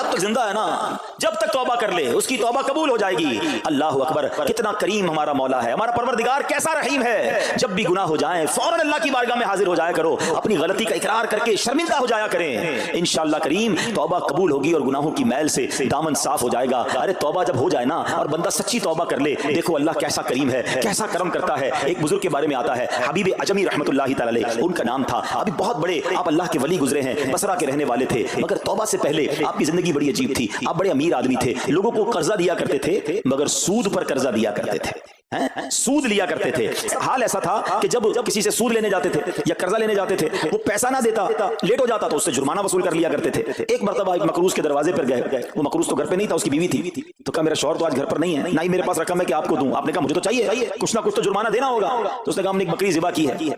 जब तक जिंदा है ना, जब तक तौबा कर ले उसकी तौबा कबूल हो जाएगी। अल्लाह अकबर, कितना करीम हमारा मौला है, हमारा परवरदिगार कैसा रहीम है। जब भी गुनाह हो जाए फौरन अल्लाह की बारगाह में हाजिर हो जाया करो, अपनी गलती का इकरार करके शर्मिंदा हो जाया करें। इंशाअल्लाह करीम तौबा कबूल होगी और गुनाहों की मैल से दामन साफ हो जाएगा। अरे तौबा जब हो जाए ना और बंदा सच्ची तौबा कर ले, देखो अल्लाह कैसा करीम है, कैसा करम करता है। एक बुजुर्ग के बारे में आता है, हबीब अजमी रहमतुल्लाहि तआला अलैह उनका नाम था। अभी बहुत बड़े आप अल्लाह के वली गुजरे हैं, बसरा के रहने वाले थे, मगर तौबा से पहले आपकी जिंदगी बड़ी अजीब थी। आप बड़े अमीर आदमी थे, लोगों को कर्जा दिया करते थे, मगर सूद पर कर्जा दिया करते थे, सूद लिया करते थे। हाल ऐसा था कि जब किसी से सूद लेने जाते थे या कर्जा लेने जाते थे, वो पैसा ना देता, लेट हो जाता तो उससे जुर्माना वसूल कर लिया करते थे। एक मर्तबा एक मकरूज के दरवाजे पर गए, वो मकरूज तो घर पे नहीं था, उसकी बीवी थी। तो कहा मेरा शौहर तो आज घर पर नहीं है, ना ही मेरे पास रकम है कि आपको दूं। आपने कहा मुझे तो चाहिए, कुछ ना कुछ तो जुर्माना देना होगा। तो उसने कहा हमने एक बकरी ज़िबा की है,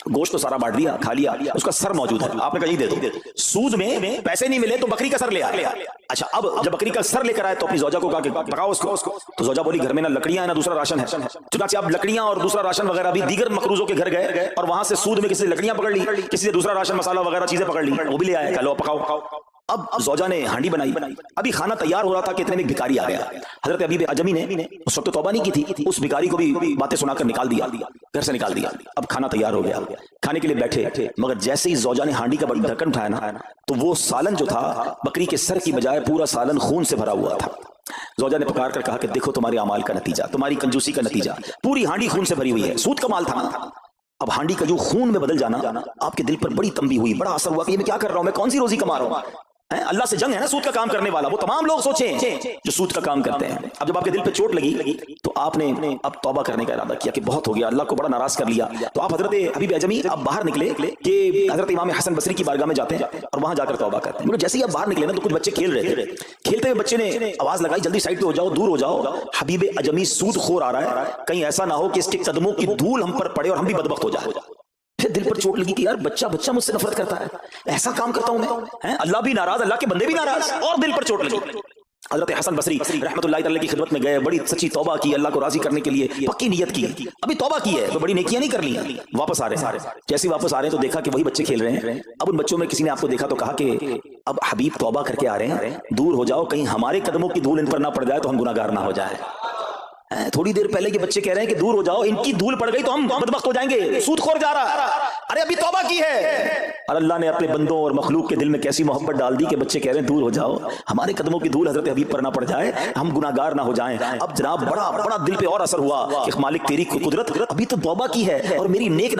गोश्त तो सारा बांट दिया, खा लिया, उसका सर मौजूद है, आपने कहा ये दे दो। सूद में पैसे नहीं मिले तो बकरी का सर ले आया। अच्छा, अब जब बकरी का सर लेकर आए तो अपनी जोजा को कहा कि पकाओ उसको। तो जोजा बोली घर में ना लकड़ियां है ना दूसरा राशन है। चुनाचे अब लकड़ियां और दूसरा राशन वगैरह भी दीगर मकरूजों के घर गए और वहां से सूद में किसी ने लकड़ियां पकड़ ली, किसी से दूसरा राशन मसाला वगैरह चीजें पकड़ ली, वो भी ले आया, लो पकाओ। अब जोजा ने हांडी बनाई, अभी खाना तैयार हो रहा था कि इतने में एक भिखारी आ गया। हजरत हबीब अजमी ने उस वक्त तौबा नहीं की थी, उस भिखारी को भी बातें सुनाकर निकाल दिया, घर से निकाल दिया। अब खाना तैयार हो गया, खाने के लिए बैठे, मगर जैसे ही जोजा ने हांडी का ढक्कन उठाया ना, तो वो सालन जो था बकरी के सर की बजाय पूरा सालन खून से भरा हुआ था। जोजा ने पुकार कर कहा कि देखो तुम्हारे अमाल का नतीजा, तुम्हारी कंजूसी का नतीजा, पूरी हांडी खून से भरी हुई है, सूद का माल था ना। अब हांडी का जो खून में बदल जाना, आपके दिल पर बड़ी तंबी हुई, बड़ा असर हुआ कि ये मैं क्या कर रहा हूं, मैं कौन सी रोजी कमा रहा हूं। अल्लाह से जंग है ना सूद का काम करने वाला, वो तमाम लोग सोचें जो सूद का काम करते हैं। अब जब आपके दिल पे चोट लगी तो आपने अब तौबा करने का इरादा किया कि बहुत हो गया, अल्लाह को बड़ा नाराज कर लिया। तो आप हजरत हबीब अजमी आप बाहर निकले कि हजरत इमाम हसन बसरी की बारगाह में जाते हैं और वहां जाकर तौबा करते हैं। मगर जैसे ही आप बाहर निकले ना तो कुछ बच्चे खेल रहे थे, खेलते हुए बच्चे ने आवाज लगाई जल्दी साइड पे हो जाओ, दूर हो जाओ, हबीब अजमी सूद खोर आ रहा है, कहीं ऐसा ना हो कि इसके कदमों की धूल हम पर पड़े और हम भी बदबख्त हो जाए। फिर दिल पर चोट लगी कि यार बच्चा मुझसे नफरत करता है, ऐसा काम करता हूं मैं, अल्लाह भी नाराज, अल्लाह के बंदे भी नाराज, और दिल पर चोट लगी। हजरत हसन बसरी रहमतुल्लाहि तआला की खिदमत में गए, बड़ी सच्ची तौबा की, अल्लाह को राजी करने के लिए पक्की नियत की। अभी तौबा की है तो बड़ी नेकियां नहीं कर ली, वापस आ रहे। जैसे वापस आ रहे हैं तो देखा कि वही बच्चे खेल रहे हैं। अब उन बच्चों में किसी ने आपको देखा तो कहा कि अब हबीब तौबा करके आ रहे हैं, दूर हो जाओ, कहीं हमारे कदमों की धूल इन पर ना पड़ जाए तो हम गुनाहगार ना हो जाए। थोड़ी देर पहले के बच्चे कह रहे हैं कि दूर हो जाओ, इनकी धूल पड़ गई तो हम बदबख्त हो जाएंगे, सूदखोर जा रहा। अरे अभी तौबा की है। और अल्लाह ने अपने बंदों और मखलूक के दिल में कैसी मोहब्बत डाल दी कि बच्चे कह रहे हैं दूर हो जाओ, हमारे कदमों की धूल हजरत हबीब पर ना पड़ जाए, हम गुनाहगार ना हो जाएं। अब जनाब बड़ा बड़ा दिल पे और असर हुआ कि मालिक तेरी कुदरत, अभी तो तौबा की है और मेरी नेक